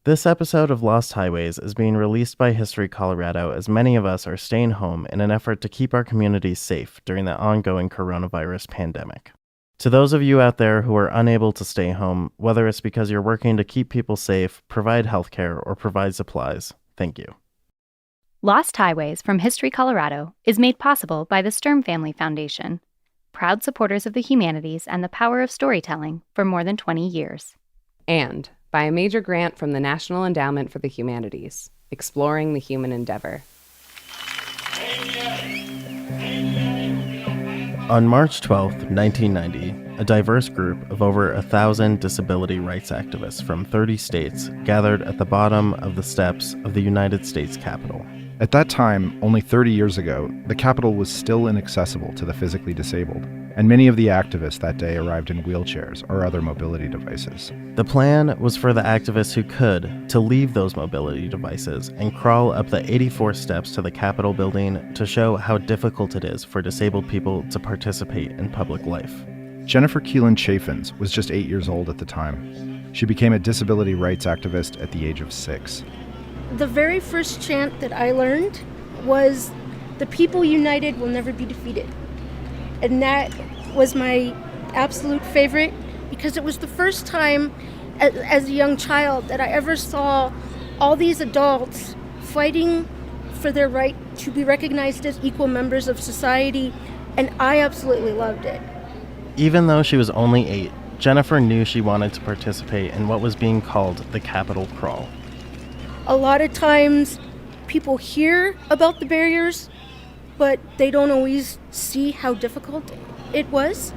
This episode of Lost Highways is being released by History Colorado as many of us are staying home in an effort to keep our communities safe during the ongoing coronavirus pandemic. To those of you out there who are unable to stay home, whether it's because you're working to keep people safe, provide healthcare, or provide supplies, thank you. Lost Highways from History Colorado is made possible by the Sturm Family Foundation, proud supporters of the humanities and the power of storytelling for more than 20 years. And by a major grant from the National Endowment for the Humanities, exploring the human endeavor. On March 12, 1990, a diverse group of over 1,000 disability rights activists from 30 states gathered at the bottom of the steps of the United States Capitol. At that time, only 30 years ago, the Capitol was still inaccessible to the physically disabled, and many of the activists that day arrived in wheelchairs or other mobility devices. The plan was for the activists who could to leave those mobility devices and crawl up the 84 steps to the Capitol building to show how difficult it is for disabled people to participate in public life. Jennifer Keelan-Chaffins was just 8 years old at the time. She became a disability rights activist at the age of 6. The very first chant that I learned was, "The people united will never be defeated." And that was my absolute favorite because it was the first time as a young child that I ever saw all these adults fighting for their right to be recognized as equal members of society, and I absolutely loved it. Even though she was only 8, Jennifer knew she wanted to participate in what was being called the Capitol Crawl. A lot of times people hear about the barriers, but they don't always see how difficult it was.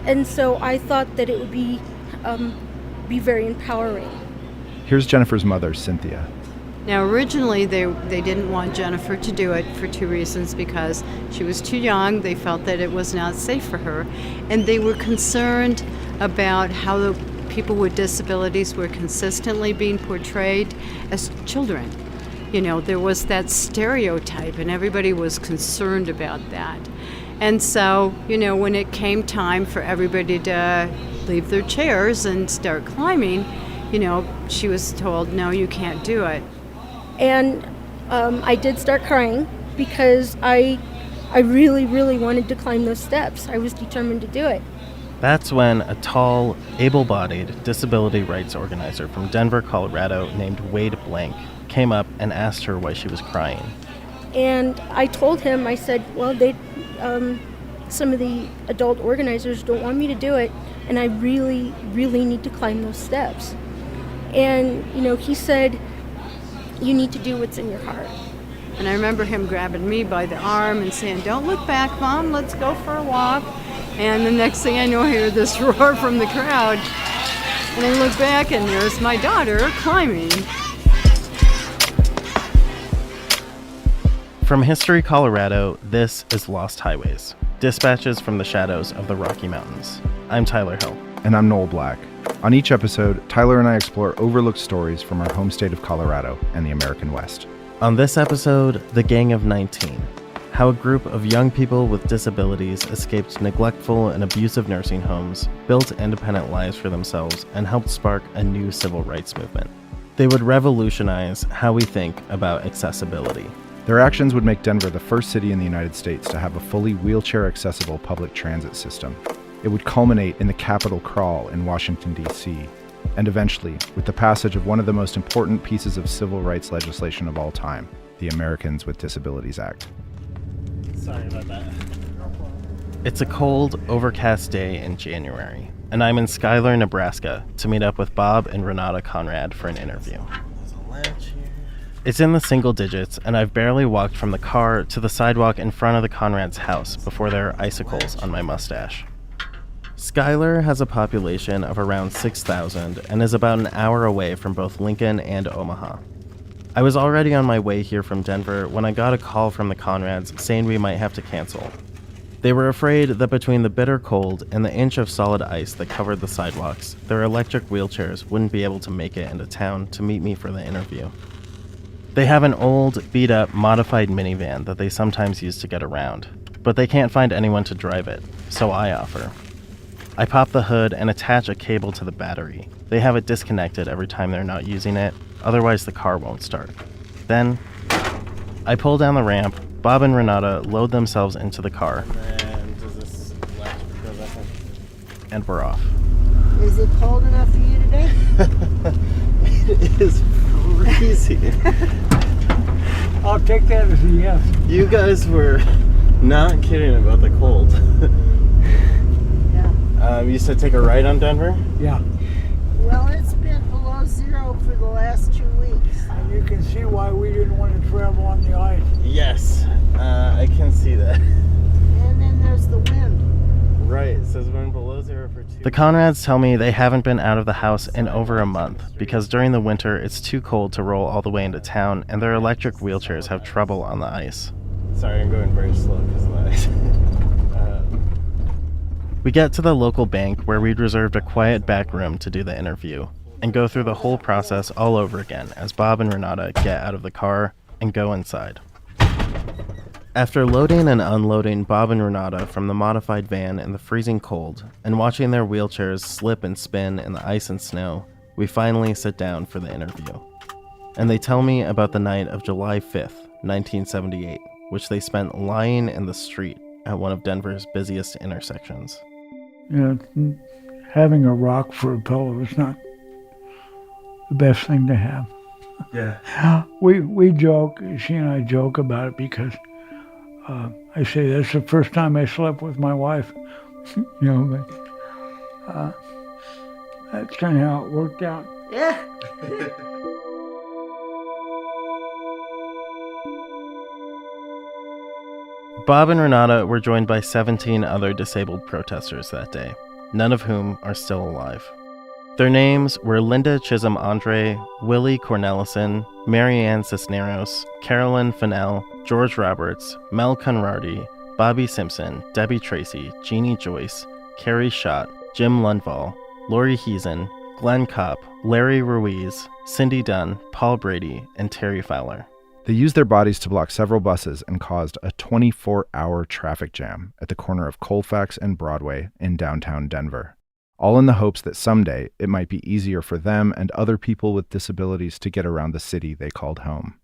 And so I thought that it would be very empowering. Here's Jennifer's mother, Cynthia. Now, originally, they didn't want Jennifer to do it for 2 reasons. Because she was too young, they felt that it was not safe for her, and they were concerned about how the people with disabilities were consistently being portrayed as children. You know, there was that stereotype, and everybody was concerned about that. And so, you know, when it came time for everybody to leave their chairs and start climbing, you know, she was told, no, you can't do it. And I did start crying because I really, really wanted to climb those steps. I was determined to do it. That's when a tall, able-bodied disability rights organizer from Denver, Colorado named Wade Blank came up and asked her why she was crying. And I told him, I said, well, some of the adult organizers don't want me to do it, and I really, really need to climb those steps. And, you know, he said, you need to do what's in your heart. And I remember him grabbing me by the arm and saying, don't look back, Mom, let's go for a walk. And the next thing I know, I hear this roar from the crowd. And I look back, and there's my daughter climbing. From History Colorado, this is Lost Highways, dispatches from the shadows of the Rocky Mountains. I'm Tyler Hill. And I'm Noel Black. On each episode, Tyler and I explore overlooked stories from our home state of Colorado and the American West. On this episode, The Gang of 19. How a group of young people with disabilities escaped neglectful and abusive nursing homes, built independent lives for themselves, and helped spark a new civil rights movement. They would revolutionize how we think about accessibility. Their actions would make Denver the first city in the United States to have a fully wheelchair-accessible public transit system. It would culminate in the Capitol Crawl in Washington, D.C., and eventually with the passage of one of the most important pieces of civil rights legislation of all time, the Americans with Disabilities Act. Sorry about that. It's a cold, overcast day in January, and I'm in Schuyler, Nebraska to meet up with Bob and Renate Conrad for an interview. It's in the single digits, and I've barely walked from the car to the sidewalk in front of the Conrad's house before there are icicles on my mustache. Schuyler has a population of around 6,000 and is about an hour away from both Lincoln and Omaha. I was already on my way here from Denver when I got a call from the Conrads saying we might have to cancel. They were afraid that between the bitter cold and the inch of solid ice that covered the sidewalks, their electric wheelchairs wouldn't be able to make it into town to meet me for the interview. They have an old, beat-up, modified minivan that they sometimes use to get around, but they can't find anyone to drive it, so I offer. I pop the hood and attach a cable to the battery, They have it disconnected every time they're not using it, otherwise the car won't start. Then, I pull down the ramp, Bob and Renata load themselves into the car. And does this latch go back in? And we're off. Is it cold enough for you today? It is freezing. I'll take that as a yes. You guys were not kidding about the cold. Yeah. You said take a right on Denver? Yeah. Well, it's been below zero for the last 2 weeks. And you can see why we didn't want to travel on the ice. Yes, I can see that. And then there's the wind. Right, it says wind below zero for 2 weeks. The Conrads tell me they haven't been out of the house in over a month because during the winter it's too cold to roll all the way into town and their electric wheelchairs have trouble on the ice. Sorry, I'm going very slow because of the ice. We get to the local bank where we'd reserved a quiet back room to do the interview and go through the whole process all over again as Bob and Renata get out of the car and go inside. After loading and unloading Bob and Renata from the modified van in the freezing cold and watching their wheelchairs slip and spin in the ice and snow, we finally sit down for the interview. And they tell me about the night of July 5th, 1978, which they spent lying in the street at one of Denver's busiest intersections. You know, having a rock for a pillow is not the best thing to have. Yeah. We joke, she and I joke about it because I say that's the first time I slept with my wife. You know, but that's kind of how it worked out. Yeah. Bob and Renata were joined by 17 other disabled protesters that day, none of whom are still alive. Their names were Linda Chisholm Andre, Willie Cornelison, Marianne Cisneros, Carolyn Fennell, George Roberts, Mel Conradi, Bobby Simpson, Debbie Tracy, Jeannie Joyce, Carrie Schott, Jim Lundvall, Lori Heesen, Glenn Kopp, Larry Ruiz, Cindy Dunn, Paul Brady, and Terry Fowler. They used their bodies to block several buses and caused a 24-hour traffic jam at the corner of Colfax and Broadway in downtown Denver, all in the hopes that someday it might be easier for them and other people with disabilities to get around the city they called home.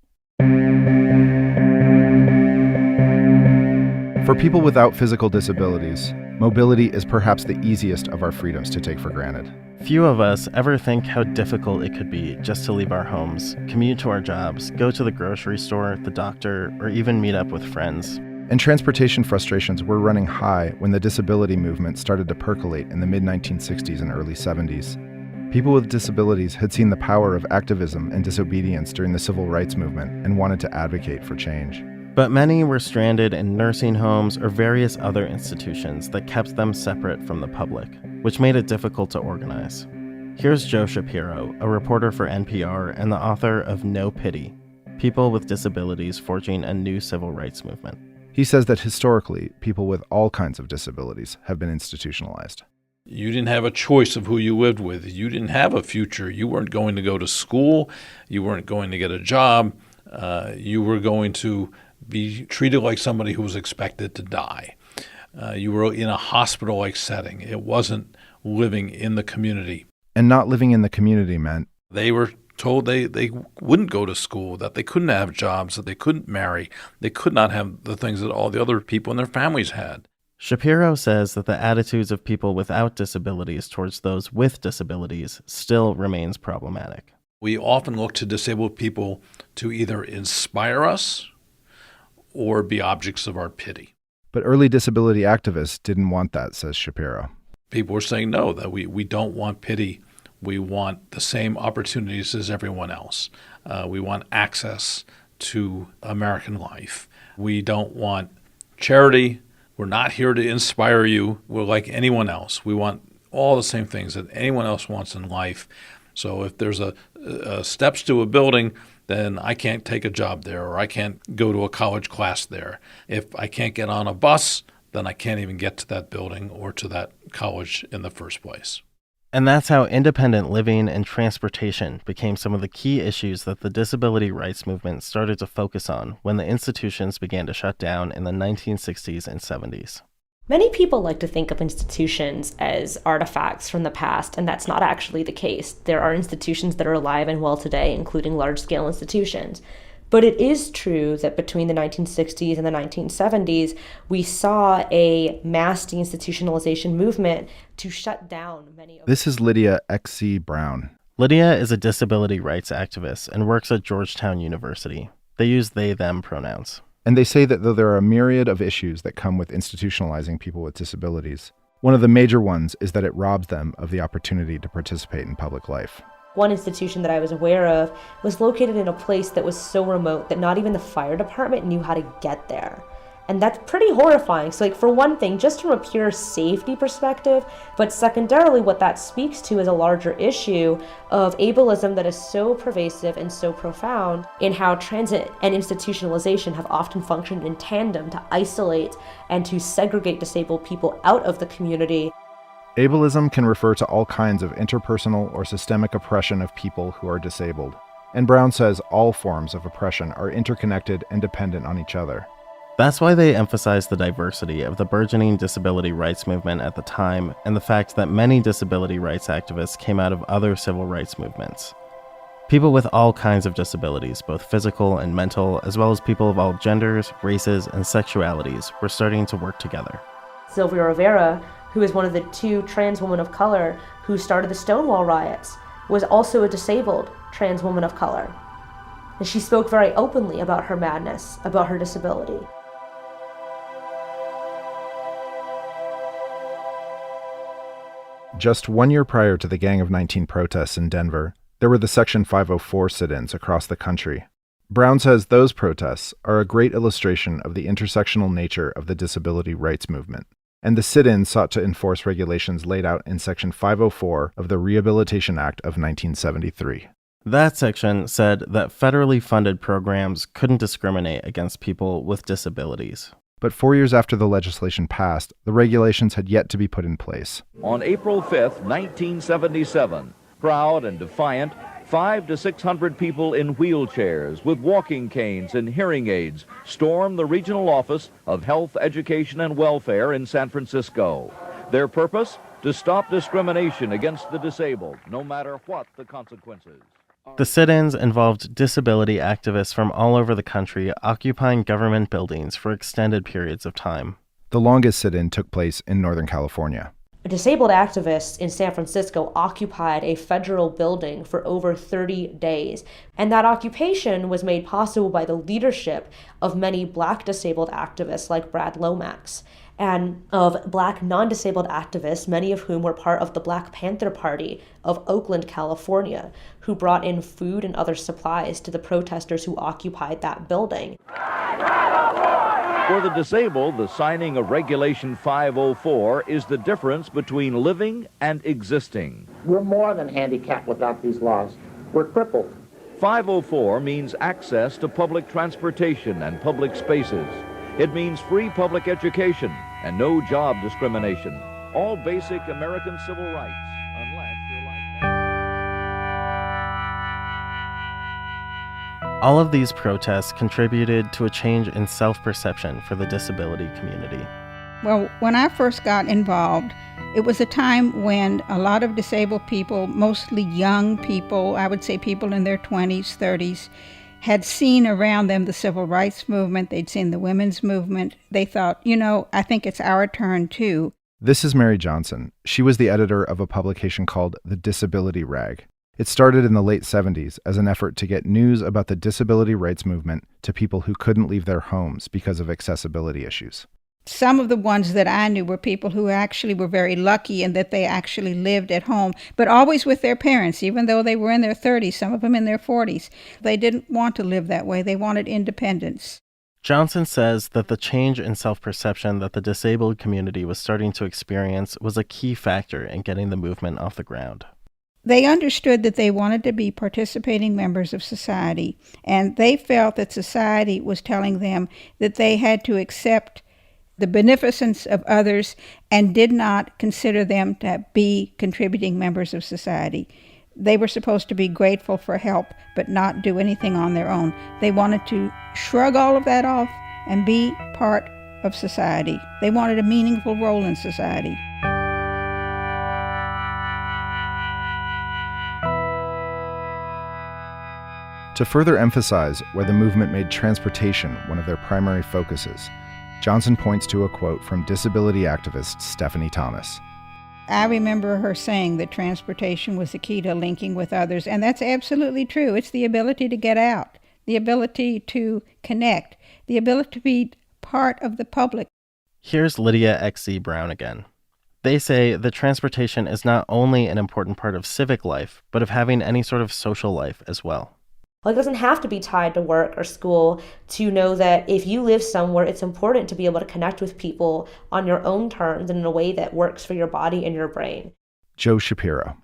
For people without physical disabilities, mobility is perhaps the easiest of our freedoms to take for granted. Few of us ever think how difficult it could be just to leave our homes, commute to our jobs, go to the grocery store, the doctor, or even meet up with friends. And transportation frustrations were running high when the disability movement started to percolate in the mid-1960s and early 70s. People with disabilities had seen the power of activism and disobedience during the civil rights movement and wanted to advocate for change. But many were stranded in nursing homes or various other institutions that kept them separate from the public, which made it difficult to organize. Here's Joe Shapiro, a reporter for NPR and the author of No Pity: People with Disabilities Forging a New Civil Rights Movement. He says that historically, people with all kinds of disabilities have been institutionalized. You didn't have a choice of who you lived with. You didn't have a future. You weren't going to go to school. You weren't going to get a job. You were going to be treated like somebody who was expected to die. You were in a hospital-like setting. It wasn't living in the community. And not living in the community meant they were told they wouldn't go to school, that they couldn't have jobs, that they couldn't marry, they could not have the things that all the other people in their families had. Shapiro says that the attitudes of people without disabilities towards those with disabilities still remains problematic. We often look to disabled people to either inspire us or be objects of our pity. But early disability activists didn't want that, says Shapiro. People were saying no, that we don't want pity. We want the same opportunities as everyone else. We want access to American life. We don't want charity. We're not here to inspire you. We're like anyone else. We want all the same things that anyone else wants in life. So if there's a steps to a building, then I can't take a job there, or I can't go to a college class there. If I can't get on a bus, then I can't even get to that building or to that college in the first place. And that's how independent living and transportation became some of the key issues that the disability rights movement started to focus on when the institutions began to shut down in the 1960s and 70s. Many people like to think of institutions as artifacts from the past, and that's not actually the case. There are institutions that are alive and well today, including large-scale institutions. But it is true that between the 1960s and the 1970s, we saw a mass deinstitutionalization movement to shut down many of... This is Lydia X.C. Brown. Lydia is a disability rights activist and works at Georgetown University. They use they, them pronouns. And they say that though there are a myriad of issues that come with institutionalizing people with disabilities, one of the major ones is that it robs them of the opportunity to participate in public life. One institution that I was aware of was located in a place that was so remote that not even the fire department knew how to get there. And that's pretty horrifying. So for one thing, just from a pure safety perspective, but secondarily what that speaks to is a larger issue of ableism that is so pervasive and so profound in how transit and institutionalization have often functioned in tandem to isolate and to segregate disabled people out of the community. Ableism can refer to all kinds of interpersonal or systemic oppression of people who are disabled. And Brown says all forms of oppression are interconnected and dependent on each other. That's why they emphasize the diversity of the burgeoning disability rights movement at the time and the fact that many disability rights activists came out of other civil rights movements. People with all kinds of disabilities, both physical and mental, as well as people of all genders, races, and sexualities, were starting to work together. Sylvia Rivera, who is one of the two trans women of color who started the Stonewall riots, was also a disabled trans woman of color. And she spoke very openly about her madness, about her disability. Just 1 year prior to the Gang of 19 protests in Denver, there were the Section 504 sit-ins across the country. Brown says those protests are a great illustration of the intersectional nature of the disability rights movement, and the sit-ins sought to enforce regulations laid out in Section 504 of the Rehabilitation Act of 1973. That section said that federally funded programs couldn't discriminate against people with disabilities. But 4 years after the legislation passed, the regulations had yet to be put in place. On April 5th, 1977, proud and defiant, 500 to 600 people in wheelchairs with walking canes and hearing aids stormed the regional office of Health, Education, and Welfare in San Francisco. Their purpose? To stop discrimination against the disabled, no matter what the consequences. The sit-ins involved disability activists from all over the country occupying government buildings for extended periods of time. The longest sit-in took place in Northern California. Disabled activists in San Francisco occupied a federal building for over 30 days. And that occupation was made possible by the leadership of many Black disabled activists like Brad Lomax, and of Black non-disabled activists, many of whom were part of the Black Panther Party of Oakland, California, who brought in food and other supplies to the protesters who occupied that building. For the disabled, the signing of Regulation 504 is the difference between living and existing. We're more than handicapped without these laws. We're crippled. 504 means access to public transportation and public spaces. It means free public education and no job discrimination. All basic American civil rights, unless you're like me. All of these protests contributed to a change in self-perception for the disability community. Well, when I first got involved, it was a time when a lot of disabled people, mostly young people, I would say people in their 20s, 30s, had seen around them the civil rights movement. They'd seen the women's movement. They thought, I think it's our turn too. This is Mary Johnson. She was the editor of a publication called The Disability Rag. It started in the late 70s as an effort to get news about the disability rights movement to people who couldn't leave their homes because of accessibility issues. Some of the ones that I knew were people who actually were very lucky in that they actually lived at home, but always with their parents, even though they were in their 30s, some of them in their 40s. They didn't want to live that way. They wanted independence. Johnson says that the change in self-perception that the disabled community was starting to experience was a key factor in getting the movement off the ground. They understood that they wanted to be participating members of society, and they felt that society was telling them that they had to accept the beneficence of others and did not consider them to be contributing members of society. They were supposed to be grateful for help, but not do anything on their own. They wanted to shrug all of that off and be part of society. They wanted a meaningful role in society. To further emphasize why the movement made transportation one of their primary focuses, Johnson points to a quote from disability activist Stephanie Thomas. I remember her saying that transportation was the key to linking with others, and that's absolutely true. It's the ability to get out, the ability to connect, the ability to be part of the public. Here's Lydia XZ Brown again. They say that transportation is not only an important part of civic life, but of having any sort of social life as well. Well, it doesn't have to be tied to work or school to know that if you live somewhere, it's important to be able to connect with people on your own terms and in a way that works for your body and your brain. Joe Shapiro.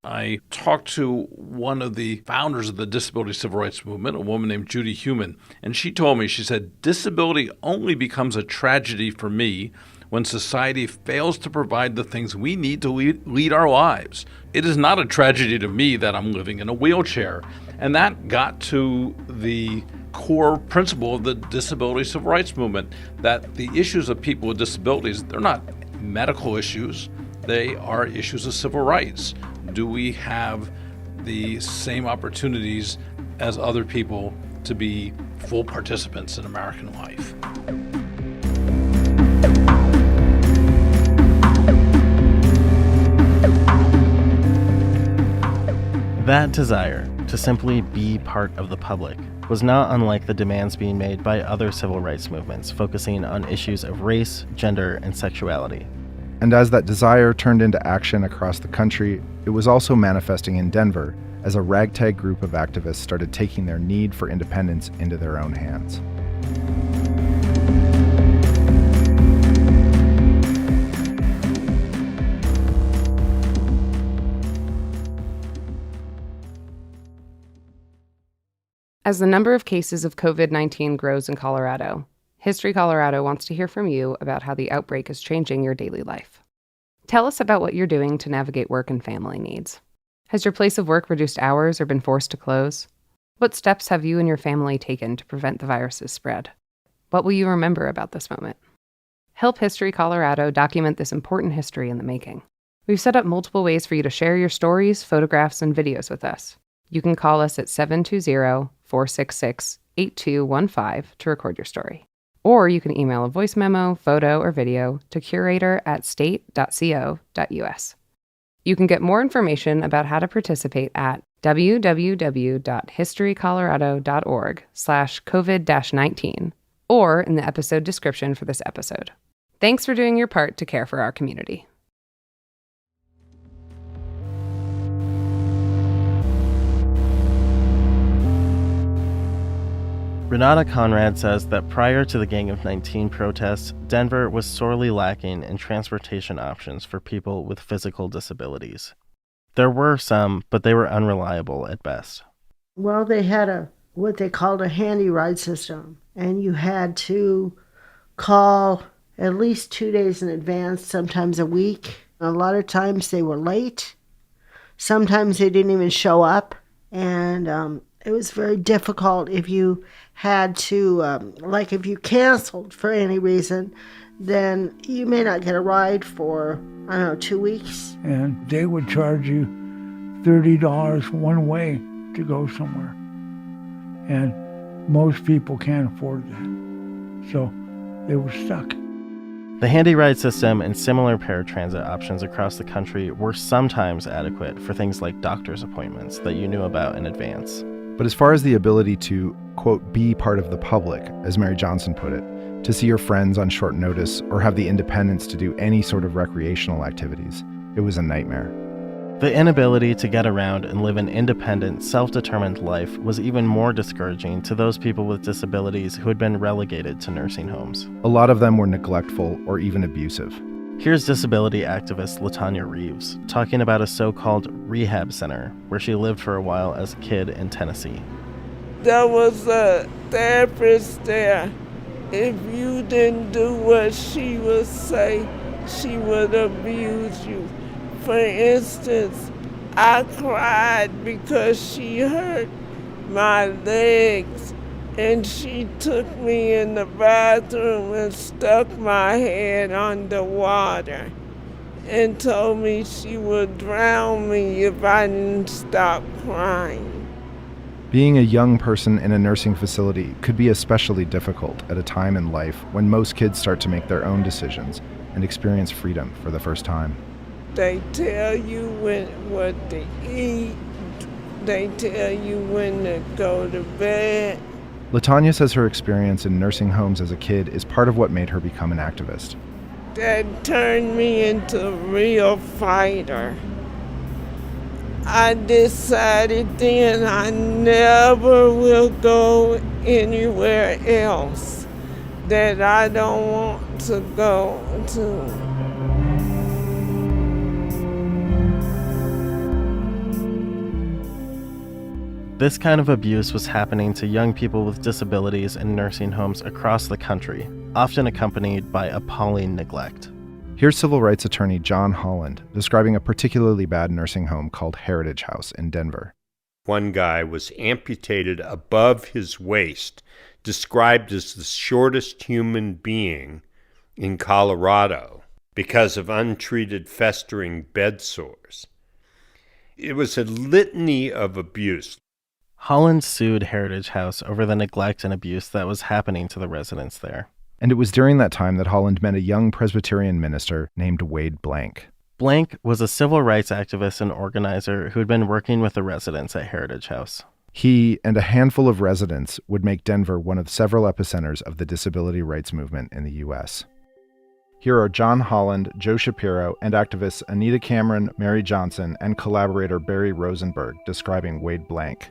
I talked to one of the founders of the disability civil rights movement, a woman named Judy Heumann, and she told me, she said, disability only becomes a tragedy for me when society fails to provide the things we need to lead our lives. It is not a tragedy to me that I'm living in a wheelchair. And that got to the core principle of the disability civil rights movement, that the issues of people with disabilities, they're not medical issues, they are issues of civil rights. Do we have the same opportunities as other people to be full participants in American life? That desire to simply be part of the public was not unlike the demands being made by other civil rights movements focusing on issues of race, gender, and sexuality. And as that desire turned into action across the country, it was also manifesting in Denver as a ragtag group of activists started taking their need for independence into their own hands. As the number of cases of COVID-19 grows in Colorado, History Colorado wants to hear from you about how the outbreak is changing your daily life. Tell us about what you're doing to navigate work and family needs. Has your place of work reduced hours or been forced to close? What steps have you and your family taken to prevent the virus's spread? What will you remember about this moment? Help History Colorado document this important history in the making. We've set up multiple ways for you to share your stories, photographs, and videos with us. You can call us at 720-466-8215 to record your story. Or you can email a voice memo, photo, or video to curator@state.co.us. You can get more information about how to participate at www.historycolorado.org/COVID-19 or in the episode description for this episode. Thanks for doing your part to care for our community. Renate Conrad says that prior to the Gang of 19 protests, Denver was sorely lacking in transportation options for people with physical disabilities. There were some, but they were unreliable at best. Well, they had what they called a handy ride system, and you had to call at least 2 days in advance, sometimes a week. A lot of times they were late. Sometimes they didn't even show up, and it was very difficult if you had to, if you canceled for any reason, then you may not get a ride for, 2 weeks. And they would charge you $30 one way to go somewhere. And most people can't afford that. So they were stuck. The handy ride system and similar paratransit options across the country were sometimes adequate for things like doctor's appointments that you knew about in advance. But as far as the ability to, quote, be part of the public, as Mary Johnson put it, to see your friends on short notice or have the independence to do any sort of recreational activities, it was a nightmare. The inability to get around and live an independent, self-determined life was even more discouraging to those people with disabilities who had been relegated to nursing homes. A lot of them were neglectful or even abusive. Here's disability activist Latonya Reeves talking about a so-called rehab center where she lived for a while as a kid in Tennessee. There was a therapist there. If you didn't do what she would say, she would abuse you. For instance, I cried because she hurt my legs and she took me in the bathroom and stuck my head underwater and told me she would drown me if I didn't stop crying. Being a young person in a nursing facility could be especially difficult at a time in life when most kids start to make their own decisions and experience freedom for the first time. They tell you what to eat. They tell you when to go to bed. Latonya says her experience in nursing homes as a kid is part of what made her become an activist. That turned me into a real fighter. I decided then I never will go anywhere else that I don't want to go to. This kind of abuse was happening to young people with disabilities in nursing homes across the country, often accompanied by appalling neglect. Here's civil rights attorney John Holland describing a particularly bad nursing home called Heritage House in Denver. One guy was amputated above his waist, described as the shortest human being in Colorado because of untreated festering bed sores. It was a litany of abuse. Holland sued Heritage House over the neglect and abuse that was happening to the residents there. And it was during that time that Holland met a young Presbyterian minister named Wade Blank. Blank was a civil rights activist and organizer who had been working with the residents at Heritage House. He and a handful of residents would make Denver one of several epicenters of the disability rights movement in the U.S. Here are John Holland, Joe Shapiro, and activists Anita Cameron, Mary Johnson, and collaborator Barry Rosenberg describing Wade Blank.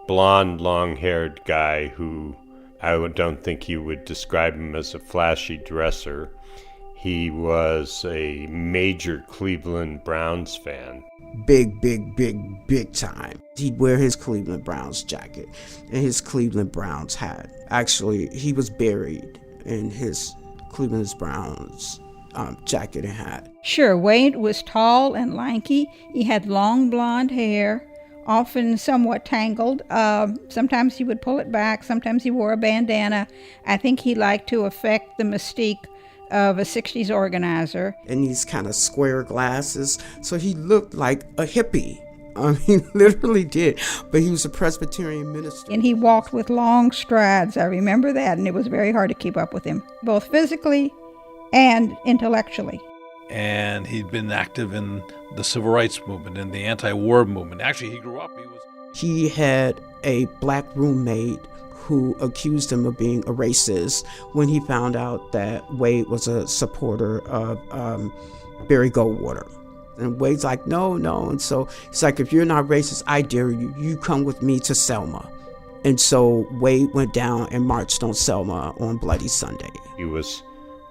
Blonde, long-haired guy who I don't think you would describe him as a flashy dresser. He was a major Cleveland Browns fan. Big time. He'd wear his Cleveland Browns jacket and his Cleveland Browns hat. Actually, he was buried in his Cleveland Browns jacket and hat. Sure, Wade was tall and lanky. He had long blonde hair, often somewhat tangled. Sometimes he would pull it back. Sometimes he wore a bandana. I think he liked to affect the mystique of a 60s organizer. And these kind of square glasses. So he looked like a hippie. He literally did. But he was a Presbyterian minister. And he walked with long strides. I remember that. And it was very hard to keep up with him, both physically and intellectually. And he'd been active in the civil rights movement and the anti-war movement. Actually, he grew up. He had a black roommate who accused him of being a racist when he found out that Wade was a supporter of Barry Goldwater. And Wade's like, no. And so he's like, if you're not racist, I dare you. You come with me to Selma. And so Wade went down and marched on Selma on Bloody Sunday. He was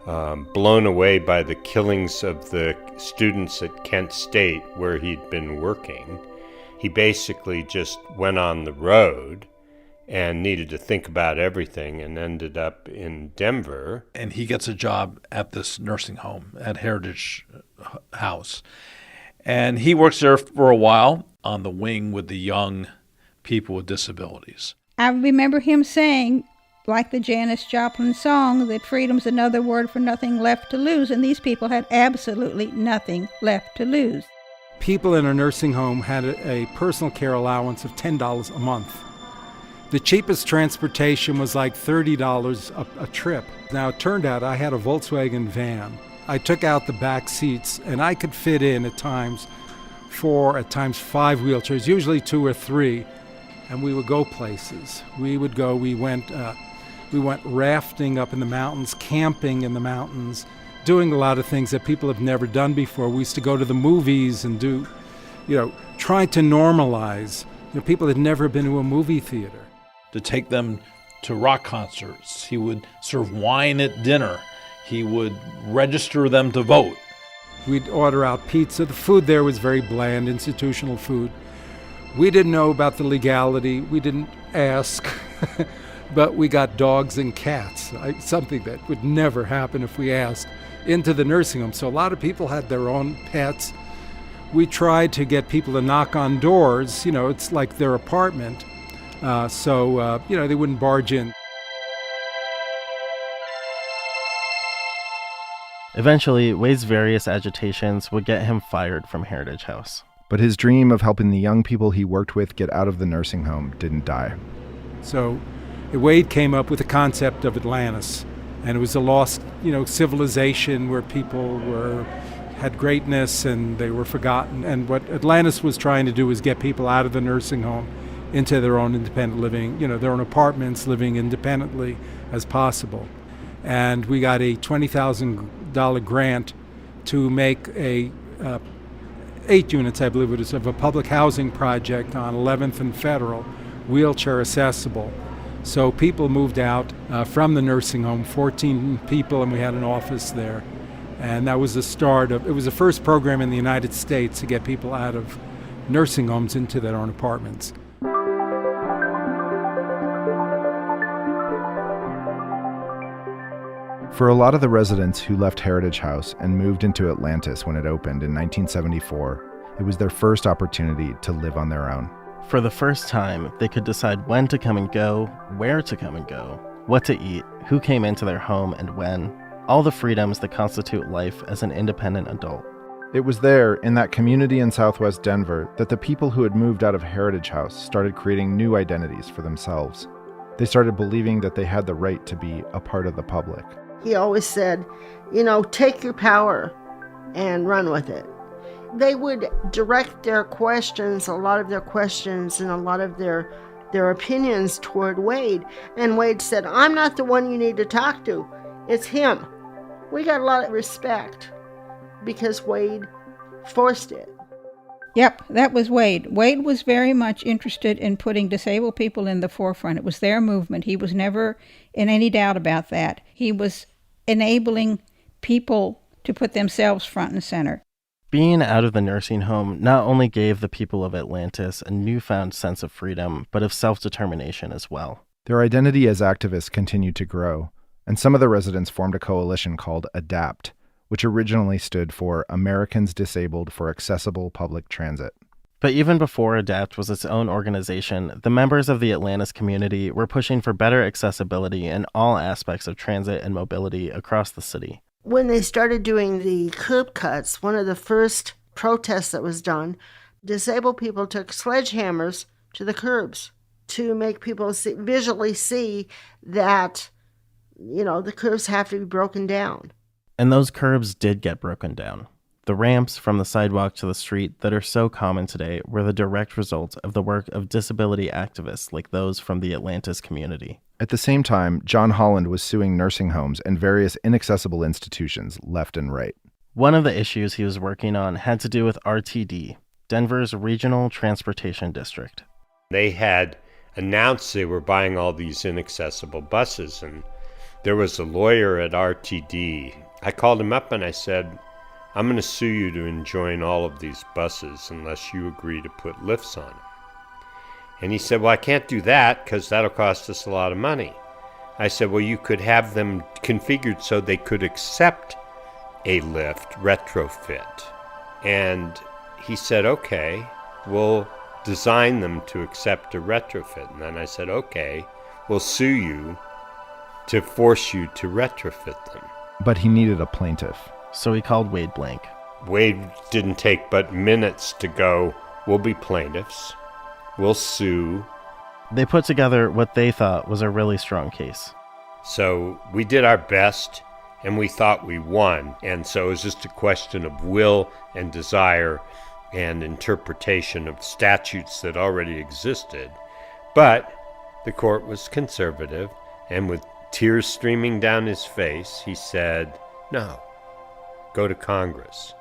blown away by the killings of the students at Kent State where he'd been working. He basically just went on the road and needed to think about everything and ended up in Denver. And he gets a job at this nursing home at Heritage House. And he works there for a while on the wing with the young people with disabilities. I remember him saying, like the Janis Joplin song, that freedom's another word for nothing left to lose, and these people had absolutely nothing left to lose. People in a nursing home had a personal care allowance of $10 a month. The cheapest transportation was like $30 a trip. Now, it turned out I had a Volkswagen van. I took out the back seats, and I could fit in at times 4, at times 5 wheelchairs, usually 2 or 3, and we would go places. We went rafting up in the mountains, camping in the mountains, doing a lot of things that people have never done before. We used to go to the movies and do, try to normalize. People had never been to a movie theater. To take them to rock concerts. He would serve wine at dinner. He would register them to vote. We'd order out pizza. The food there was very bland, institutional food. We didn't know about the legality. We didn't ask. But we got dogs and cats, something that would never happen if we asked, into the nursing home. So a lot of people had their own pets. We tried to get people to knock on doors. It's like their apartment. so they wouldn't barge in. Eventually, Wade's various agitations would get him fired from Heritage House. But his dream of helping the young people he worked with get out of the nursing home didn't die. So Wade came up with the concept of Atlantis, and it was a lost, civilization where people had greatness and they were forgotten. And what Atlantis was trying to do was get people out of the nursing home into their own independent living, their own apartments, living independently as possible. And we got a $20,000 grant to make 8 units, I believe it is, of a public housing project on 11th and Federal, wheelchair accessible. So people moved out from the nursing home, 14 people, and we had an office there. And that was the start it was the first program in the United States to get people out of nursing homes into their own apartments. For a lot of the residents who left Heritage House and moved into Atlantis when it opened in 1974, it was their first opportunity to live on their own. For the first time, they could decide when to come and go, where to come and go, what to eat, who came into their home and when, all the freedoms that constitute life as an independent adult. It was there, in that community in southwest Denver, that the people who had moved out of Heritage House started creating new identities for themselves. They started believing that they had the right to be a part of the public. He always said, take your power and run with it. They would direct their questions, a lot of their questions and a lot of their opinions toward Wade. And Wade said, I'm not the one you need to talk to. It's him. We got a lot of respect because Wade forced it. Yep, that was Wade. Wade was very much interested in putting disabled people in the forefront. It was their movement. He was never in any doubt about that. He was enabling people to put themselves front and center. Being out of the nursing home not only gave the people of Atlantis a newfound sense of freedom, but of self-determination as well. Their identity as activists continued to grow, and some of the residents formed a coalition called ADAPT, which originally stood for Americans Disabled for Accessible Public Transit. But even before ADAPT was its own organization, the members of the Atlantis community were pushing for better accessibility in all aspects of transit and mobility across the city. When they started doing the curb cuts, one of the first protests that was done, disabled people took sledgehammers to the curbs to make people visually see that, the curbs have to be broken down. And those curbs did get broken down. The ramps from the sidewalk to the street that are so common today were the direct result of the work of disability activists like those from the Atlantis community. At the same time, John Holland was suing nursing homes and various inaccessible institutions left and right. One of the issues he was working on had to do with RTD, Denver's Regional Transportation District. They had announced they were buying all these inaccessible buses, and there was a lawyer at RTD. I called him up and I said, I'm going to sue you to enjoin all of these buses unless you agree to put lifts on them. And he said, well, I can't do that because that'll cost us a lot of money. I said, well, you could have them configured so they could accept a lift retrofit. And he said, okay, we'll design them to accept a retrofit. And then I said, okay, we'll sue you to force you to retrofit them. But he needed a plaintiff. So he called Wade blank. Wade didn't take but minutes to go, we'll be plaintiffs, we'll sue. They put together what they thought was a really strong case. So we did our best, and we thought we won. And so it was just a question of will and desire and interpretation of statutes that already existed. But the court was conservative, and with tears streaming down his face, he said, no. Go to Congress.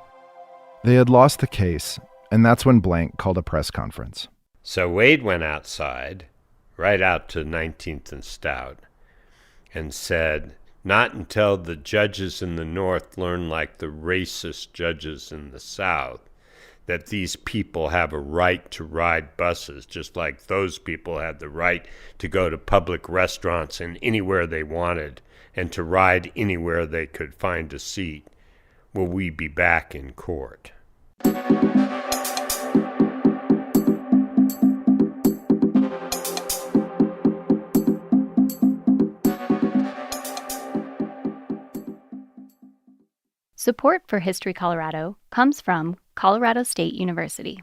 They had lost the case, and that's when Blank called a press conference. So Wade went outside, right out to 19th and Stout, and said, not until the judges in the North learn like the racist judges in the South, that these people have a right to ride buses, just like those people had the right to go to public restaurants and anywhere they wanted, and to ride anywhere they could find a seat. Will we be back in court? Support for History Colorado comes from Colorado State University.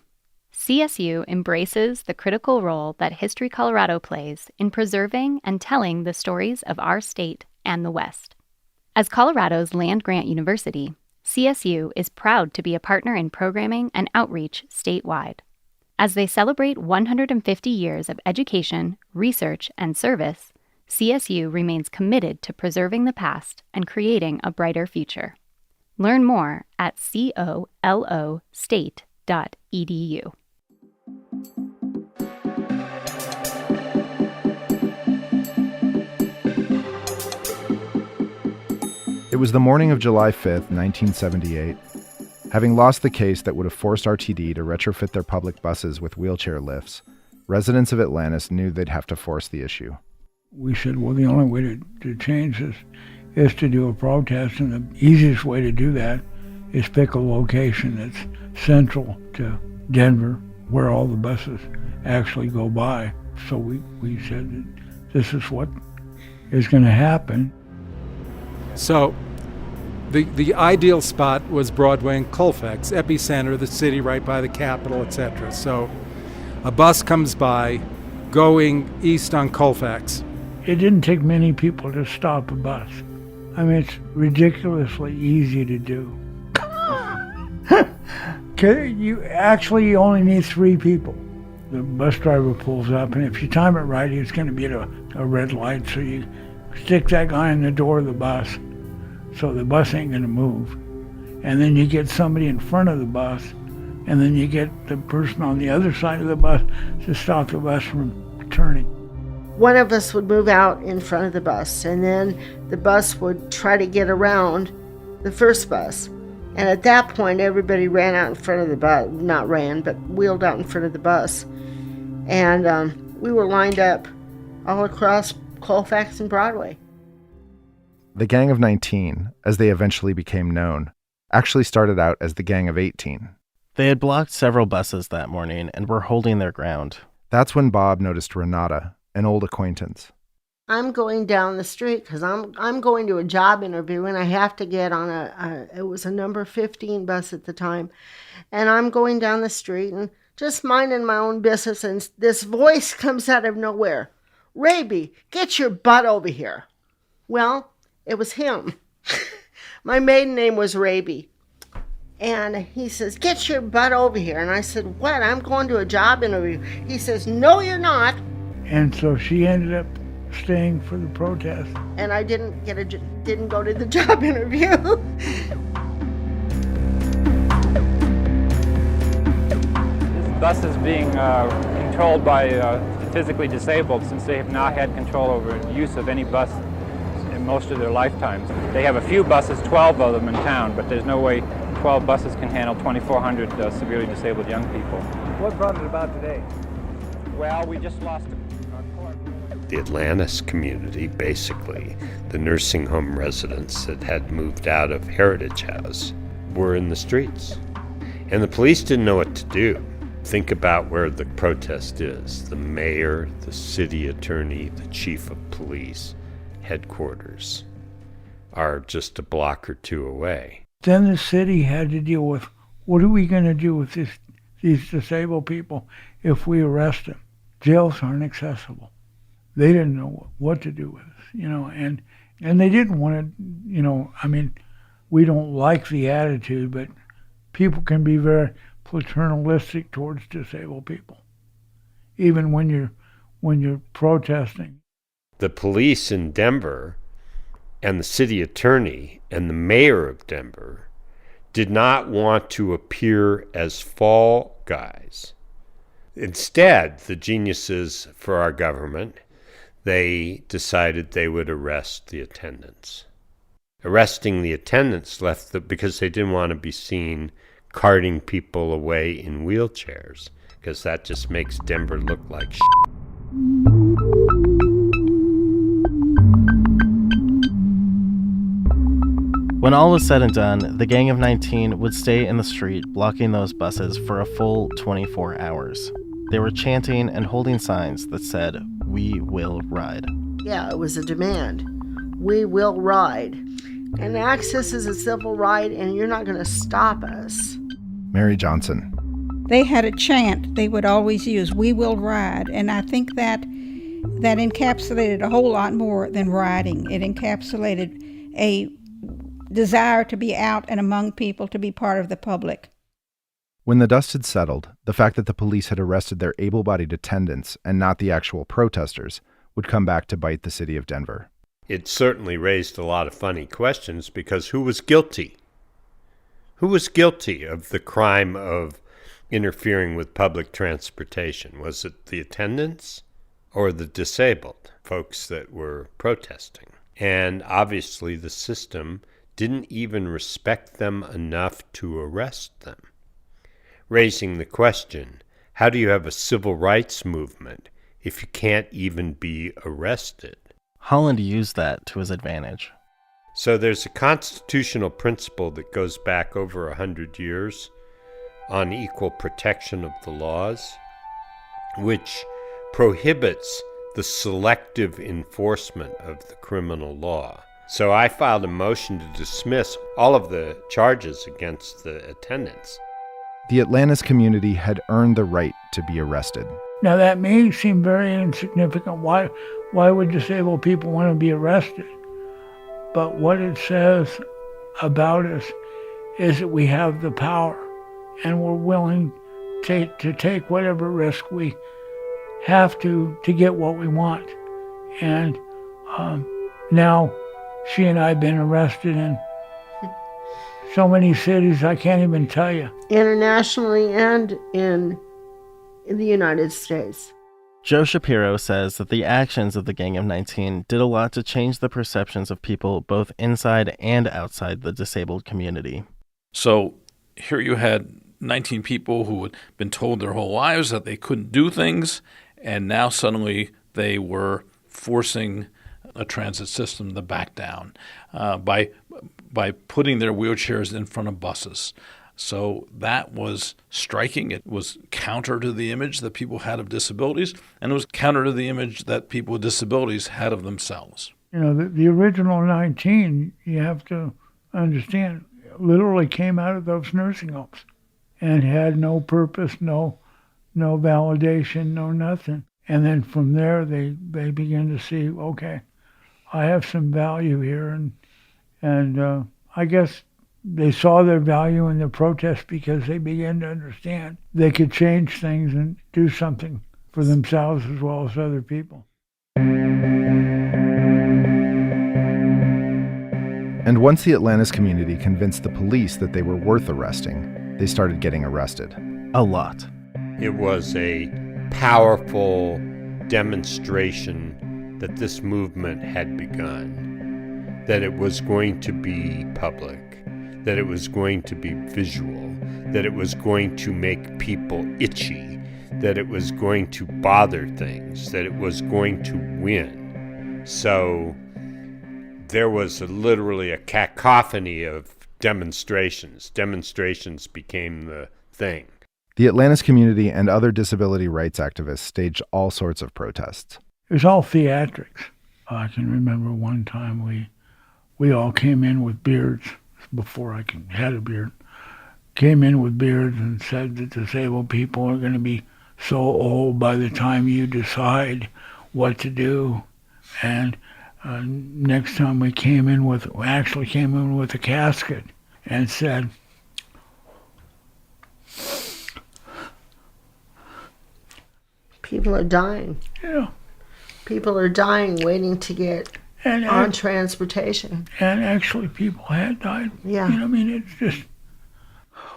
CSU embraces the critical role that History Colorado plays in preserving and telling the stories of our state and the West. As Colorado's land-grant university, CSU is proud to be a partner in programming and outreach statewide. As they celebrate 150 years of education, research, and service, CSU remains committed to preserving the past and creating a brighter future. Learn more at colostate.edu. It was the morning of July 5th, 1978. Having lost the case that would have forced RTD to retrofit their public buses with wheelchair lifts, residents of Atlantis knew they'd have to force the issue. We said, well, the only way to change this is to do a protest, and the easiest way to do that is pick a location that's central to Denver, where all the buses actually go by. So we said that this is what is going to happen. So the ideal spot was Broadway and Colfax, epicenter of the city, right by the Capitol, etc. So a bus comes by going east on Colfax. It didn't take many people to stop a bus. I mean, it's ridiculously easy to do. You actually only need 3 people. The bus driver pulls up, and if you time it right, he's going to be at a red light, so you stick that guy in the door of the bus, so the bus ain't going to move. And then you get somebody in front of the bus, and then you get the person on the other side of the bus to stop the bus from turning. One of us would move out in front of the bus, and then the bus would try to get around the first bus. And at that point, everybody ran out in front of the bus, not ran, but wheeled out in front of the bus. And we were lined up all across Colfax and Broadway. The Gang of 19, as they eventually became known, actually started out as the Gang of 18. They had blocked several buses that morning and were holding their ground. That's when Bob noticed Renate, an old acquaintance. I'm going down the street because I'm going to a job interview, and I have to get on it was a number 15 bus at the time. And I'm going down the street and just minding my own business, and this voice comes out of nowhere. Raby, get your butt over here. Well, it was him. My maiden name was Raby. And he says, get your butt over here. And I said, what? I'm going to a job interview. He says, no, you're not. And so she ended up staying for the protest. And I didn't go to the job interview. This bus is being controlled by physically disabled, since they have not had control over use of any bus in most of their lifetimes. They have a few buses, 12 of them in town, but there's no way 12 buses can handle 2,400 severely disabled young people. What brought it about today? Well, we just lost a The Atlantis community, basically, the nursing home residents that had moved out of Heritage House, were in the streets. And the police didn't know what to do. Think about where the protest is. The mayor, the city attorney, the chief of police, headquarters are just a block or 2 away. Then the city had to deal with, what are we going to do with these disabled people if we arrest them? Jails aren't accessible. They didn't know what to do with us, and they didn't want to, we don't like the attitude, but people can be very paternalistic towards disabled people, even when you're protesting. The police in Denver and the city attorney and the mayor of Denver did not want to appear as fall guys. Instead, the geniuses for our government, they decided they would arrest the attendants. Arresting the attendants because they didn't want to be seen carting people away in wheelchairs, because that just makes Denver look like shit. When all was said and done, the Gang of 19 would stay in the street blocking those buses for a full 24 hours. They were chanting and holding signs that said, "We will ride." Yeah, it was a demand. We will ride. And access is a civil right, and you're not going to stop us. Mary Johnson. They had a chant they would always use, "We will ride," and I think that encapsulated a whole lot more than riding. It encapsulated a desire to be out and among people, to be part of the public. When the dust had settled, the fact that the police had arrested their able-bodied attendants and not the actual protesters would come back to bite the city of Denver. It certainly raised a lot of funny questions because who was guilty? Who was guilty of the crime of interfering with public transportation? Was it the attendants or the disabled folks that were protesting? And obviously the system didn't even respect them enough to arrest them. Raising the question, how do you have a civil rights movement if you can't even be arrested? Holland used that to his advantage. So there's a constitutional principle that goes back over 100 years on equal protection of the laws, which prohibits the selective enforcement of the criminal law. So I filed a motion to dismiss all of the charges against the attendants. The Atlantis community had earned the right to be arrested. Now that may seem very insignificant. Why would disabled people want to be arrested? But what it says about us is that we have the power and we're willing to take whatever risk we have to get what we want. And now she and I have been arrested in so many cities I can't even tell you. Internationally and in the United States. Joe Shapiro says that the actions of the Gang of 19 did a lot to change the perceptions of people both inside and outside the disabled community. So here you had 19 people who had been told their whole lives that they couldn't do things, and now suddenly they were forcing a transit system to back down by putting their wheelchairs in front of buses. So that was striking. It was counter to the image that people had of disabilities, and it was counter to the image that people with disabilities had of themselves. You know, the original 19, you have to understand, literally came out of those nursing homes and had no purpose, no validation, no nothing. And then from there, they begin to see, okay, I have some value here, and I guess they saw their value in the protest because they began to understand they could change things and do something for themselves as well as other people. And once the Atlantis community convinced the police that they were worth arresting, they started getting arrested. A lot. It was a powerful demonstration that this movement had begun, that it was going to be public, that it was going to be visual, that it was going to make people itchy, that it was going to bother things, that it was going to win. So there was literally a cacophony of demonstrations. Demonstrations became the thing. The Atlantis community and other disability rights activists staged all sorts of protests. It was all theatrics. I can remember one time we all came in with beards. Before I had a beard, came in with beards and said that disabled people are going to be so old by the time you decide what to do. And next time we actually came in with a casket and said, people are dying. Yeah. People are dying waiting to get on transportation. And actually people had died. Yeah. You know, I mean, it's just,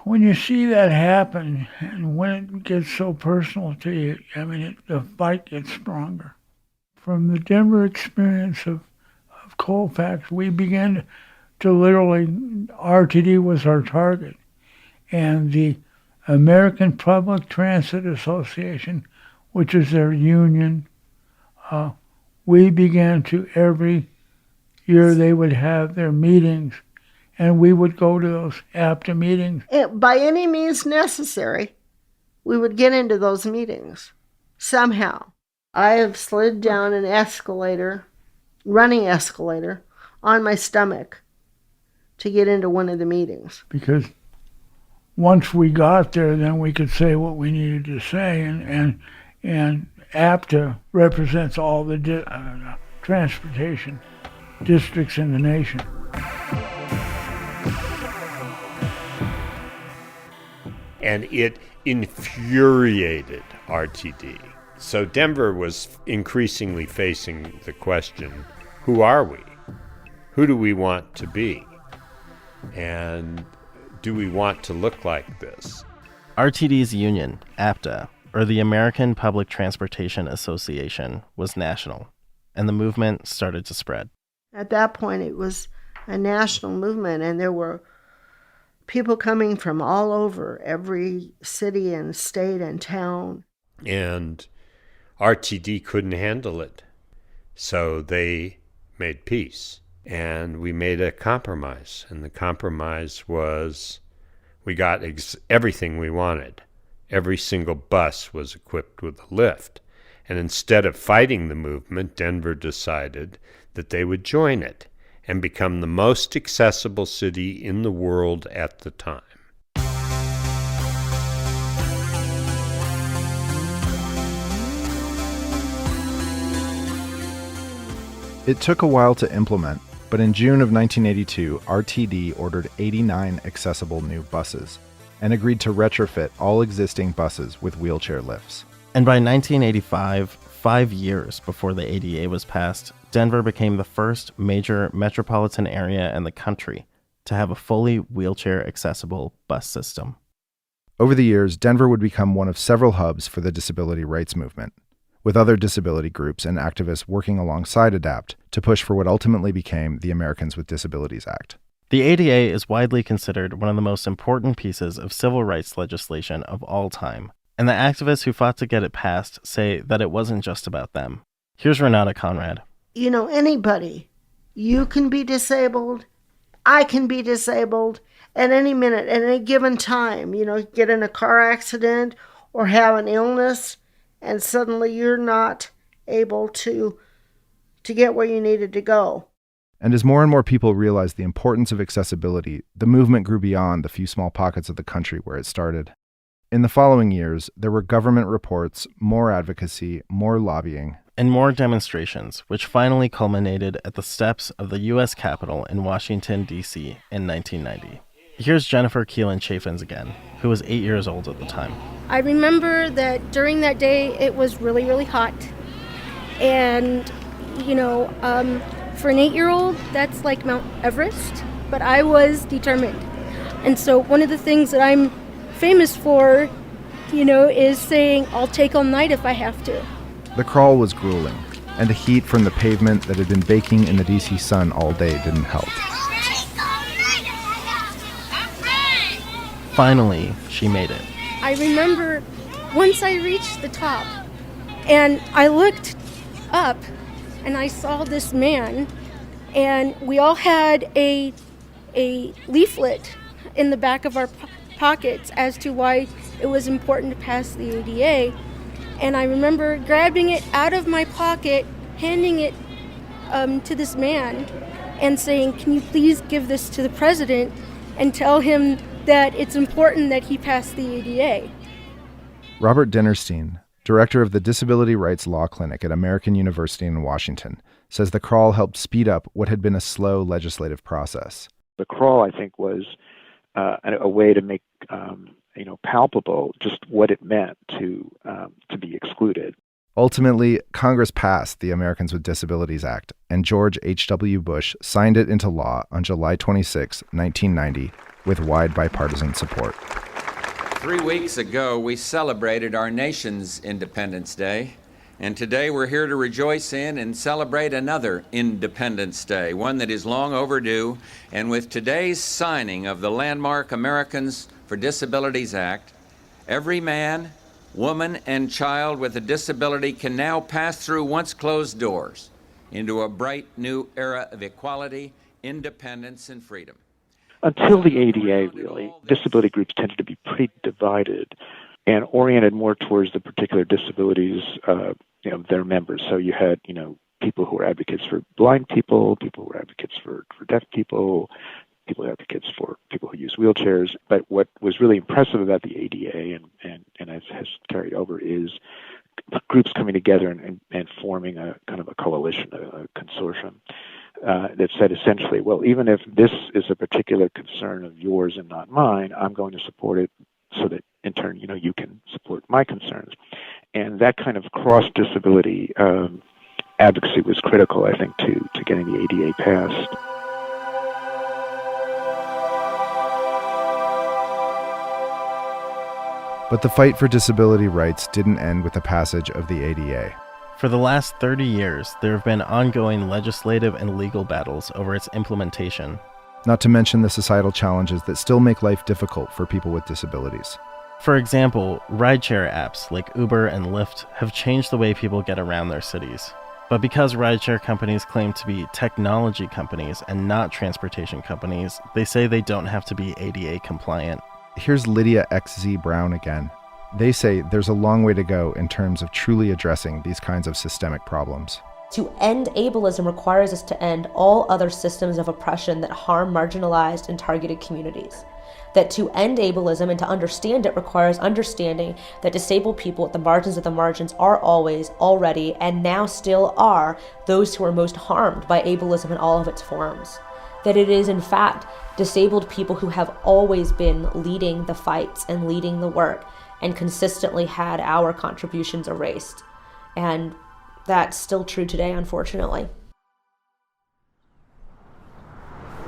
when you see that happen and when it gets so personal to you, I mean, the fight gets stronger. From the Denver experience of Colfax, we began to literally, RTD was our target. And the American Public Transit Association, which is their union, we began to, every year they would have their meetings, and we would go to those APTA meetings. By any means necessary, we would get into those meetings, somehow. I have slid down an escalator, running escalator, on my stomach to get into one of the meetings. Because once we got there, then we could say what we needed to say, and APTA represents all the transportation districts in the nation. And it infuriated RTD. So Denver was increasingly facing the question, who are we? Who do we want to be? And do we want to look like this? RTD's union, APTA, or the American Public Transportation Association, was national, and the movement started to spread. At that point, it was a national movement, and there were people coming from all over, every city and state and town. And RTD couldn't handle it, so they made peace. And we made a compromise, and the compromise was we got everything we wanted. Every single bus was equipped with a lift. And instead of fighting the movement, Denver decided that they would join it and become the most accessible city in the world at the time. It took a while to implement, but in June of 1982, RTD ordered 89 accessible new buses and agreed to retrofit all existing buses with wheelchair lifts. And by 1985, 5 years before the ADA was passed, Denver became the first major metropolitan area in the country to have a fully wheelchair-accessible bus system. Over the years, Denver would become one of several hubs for the disability rights movement, with other disability groups and activists working alongside ADAPT to push for what ultimately became the Americans with Disabilities Act. The ADA is widely considered one of the most important pieces of civil rights legislation of all time, and the activists who fought to get it passed say that it wasn't just about them. Here's Renate Conrad. You know, anybody, you can be disabled, I can be disabled at any minute, at any given time. You know, get in a car accident or have an illness, and suddenly you're not able to get where you needed to go. And as more and more people realized the importance of accessibility, the movement grew beyond the few small pockets of the country where it started. In the following years, there were government reports, more advocacy, more lobbying, and more demonstrations, which finally culminated at the steps of the U.S. Capitol in Washington, D.C. in 1990. Here's Jennifer Keelan-Chaffins again, who was 8 years old at the time. I remember that during that day, it was really, really hot. And, you know, for an 8-year-old, that's like Mount Everest, but I was determined. And so one of the things that I'm famous for, you know, is saying, I'll take all night if I have to. The crawl was grueling, and the heat from the pavement that had been baking in the DC sun all day didn't help. Finally, she made it. I remember once I reached the top, and I looked up, and I saw this man, and we all had a leaflet in the back of our pockets as to why it was important to pass the ADA. And I remember grabbing it out of my pocket, handing it to this man, and saying, "Can you please give this to the president and tell him that it's important that he pass the ADA?" Robert Dinerstein, director of the Disability Rights Law Clinic at American University in Washington, says the crawl helped speed up what had been a slow legislative process. The crawl, I think, was a way to make palpable just what it meant to be excluded. Ultimately, Congress passed the Americans with Disabilities Act, and George H.W. Bush signed it into law on July 26, 1990, with wide bipartisan support. 3 weeks ago, we celebrated our nation's Independence Day, and today we're here to rejoice in and celebrate another Independence Day, one that is long overdue. And with today's signing of the landmark Americans for Disabilities Act, every man, woman, and child with a disability can now pass through once closed doors into a bright new era of equality, independence, and freedom. Until the ADA, really, disability groups tended to be pretty divided and oriented more towards the particular disabilities of their members. So you had, people who were advocates for blind people, people who were advocates for deaf people, people advocates for people who use wheelchairs. But what was really impressive about the ADA and has carried over is groups coming together and forming a kind of a coalition, a consortium that said essentially, well, even if this is a particular concern of yours and not mine, I'm going to support it so that in turn, you can support my concerns. And that kind of cross-disability advocacy was critical, I think, to getting the ADA passed. But the fight for disability rights didn't end with the passage of the ADA. For the last 30 years, there have been ongoing legislative and legal battles over its implementation. Not to mention the societal challenges that still make life difficult for people with disabilities. For example, rideshare apps like Uber and Lyft have changed the way people get around their cities. But because rideshare companies claim to be technology companies and not transportation companies, they say they don't have to be ADA compliant. Here's Lydia XZ Brown again. They say there's a long way to go in terms of truly addressing these kinds of systemic problems. To end ableism requires us to end all other systems of oppression that harm marginalized and targeted communities. That to end ableism and to understand it requires understanding that disabled people at the margins of the margins are always, already, and now still are those who are most harmed by ableism in all of its forms. That it is, in fact, disabled people who have always been leading the fights and leading the work and consistently had our contributions erased. And that's still true today, unfortunately.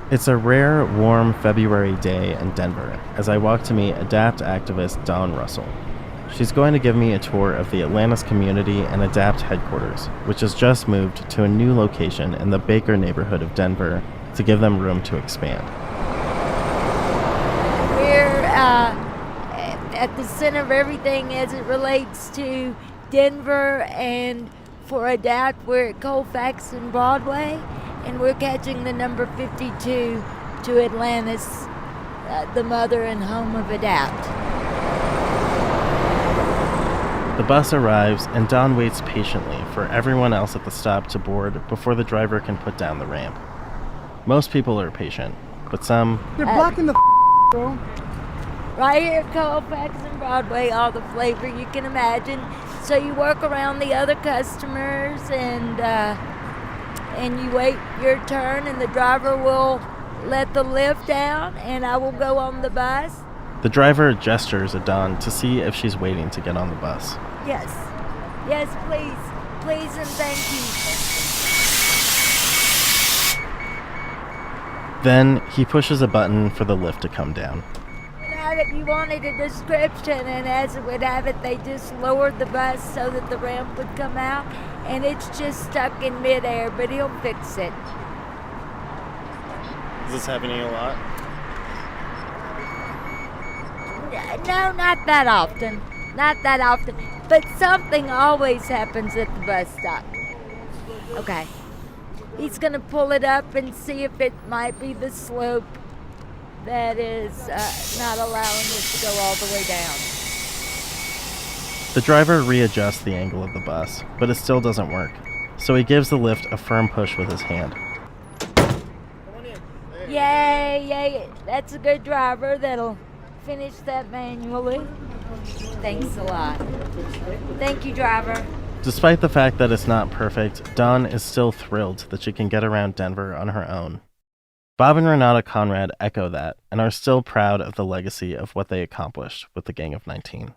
It's a rare, warm February day in Denver as I walk to meet ADAPT activist Dawn Russell. She's going to give me a tour of the Atlantis Community and ADAPT headquarters, which has just moved to a new location in the Baker neighborhood of Denver to give them room to expand. We're at the center of everything as it relates to Denver, and for ADAPT, we're at Colfax and Broadway, and we're catching the number 52 to Atlantis, the mother and home of ADAPT. The bus arrives, and Dawn waits patiently for everyone else at the stop to board before the driver can put down the ramp. Most people are patient, but some... They're blocking the bro. Right here at Colfax and Broadway, all the flavor you can imagine. So you work around the other customers and you wait your turn, and the driver will let the lift down, and I will go on the bus. The driver gestures at Dawn to see if she's waiting to get on the bus. Yes. Yes, please. Please and thank you. Then he pushes a button for the lift to come down. You wanted a description, and as it would have it, they just lowered the bus so that the ramp would come out, and it's just stuck in midair, but he'll fix it. Is this happening a lot? No, not that often. Not that often. But something always happens at the bus stop. Okay. He's going to pull it up and see if it might be the slope that is not allowing it to go all the way down. The driver readjusts the angle of the bus, but it still doesn't work. So he gives the lift a firm push with his hand. Yay. That's a good driver. That'll finish that manually. Thanks a lot. Thank you, driver. Despite the fact that it's not perfect, Dawn is still thrilled that she can get around Denver on her own. Bob and Renate Conrad echo that and are still proud of the legacy of what they accomplished with the Gang of 19.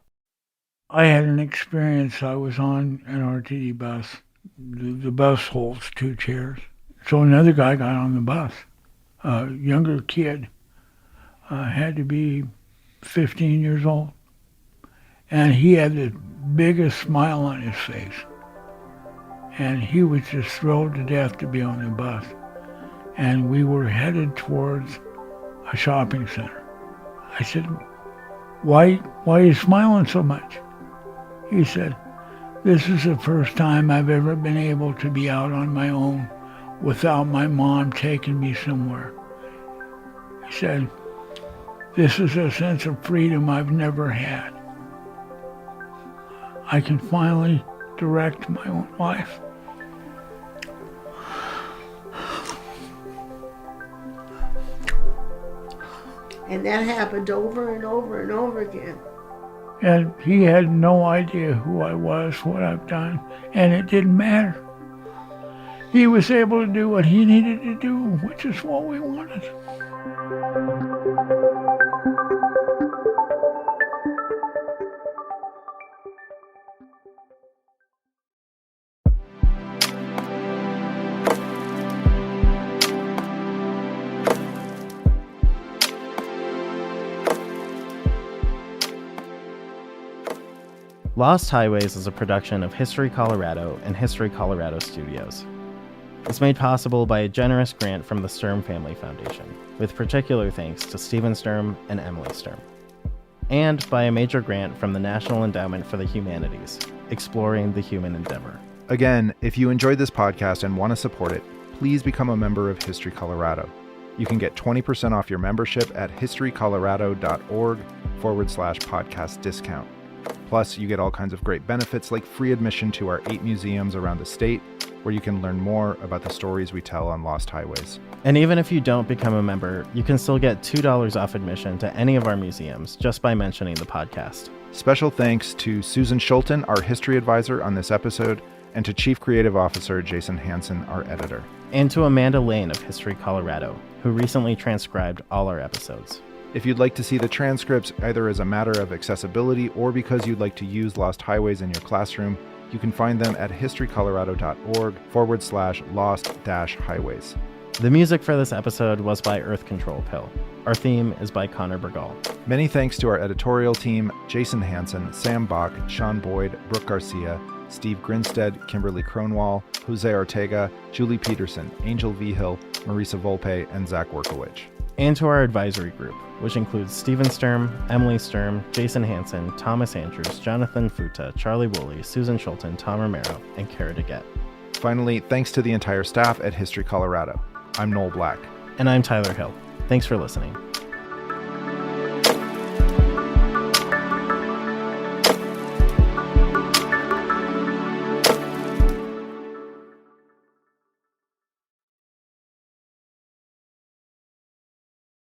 I had an experience. I was on an RTD bus. The bus holds 2 chairs. So another guy got on the bus. A younger kid, had to be 15 years old. And he had the biggest smile on his face. And he was just thrilled to death to be on the bus. And we were headed towards a shopping center. I said, why are you smiling so much? He said, this is the first time I've ever been able to be out on my own without my mom taking me somewhere. He said, this is a sense of freedom I've never had. I can finally direct my own life. And that happened over and over and over again. And he had no idea who I was, what I've done, and it didn't matter. He was able to do what he needed to do, which is what we wanted. Lost Highways is a production of History Colorado and History Colorado Studios. It's made possible by a generous grant from the Sturm Family Foundation, with particular thanks to Stephen Sturm and Emily Sturm, and by a major grant from the National Endowment for the Humanities, Exploring the Human Endeavor. Again, if you enjoyed this podcast and want to support it, please become a member of History Colorado. You can get 20% off your membership at historycolorado.org/podcast discount. Plus, you get all kinds of great benefits like free admission to our 8 museums around the state, where you can learn more about the stories we tell on Lost Highways. And even if you don't become a member, you can still get $2 off admission to any of our museums just by mentioning the podcast. Special thanks to Susan Schulten, our history advisor on this episode, and to Chief Creative Officer Jason Hansen, our editor. And to Amanda Lane of History Colorado, who recently transcribed all our episodes. If you'd like to see the transcripts, either as a matter of accessibility or because you'd like to use Lost Highways in your classroom, you can find them at historycolorado.org/lost-highways. The music for this episode was by Earth Control Pill. Our theme is by Connor Bergall. Many thanks to our editorial team, Jason Hansen, Sam Bach, Sean Boyd, Brooke Garcia, Steve Grinstead, Kimberly Cronwall, Jose Ortega, Julie Peterson, Angel Vigil, Marisa Volpe, and Zach Workowicz. And to our advisory group, which includes Stephen Sturm, Emily Sturm, Jason Hansen, Thomas Andrews, Jonathan Futa, Charlie Woolley, Susan Schulten, Tom Romero, and Kara DeGette. Finally, thanks to the entire staff at History Colorado. I'm Noel Black. And I'm Tyler Hill. Thanks for listening.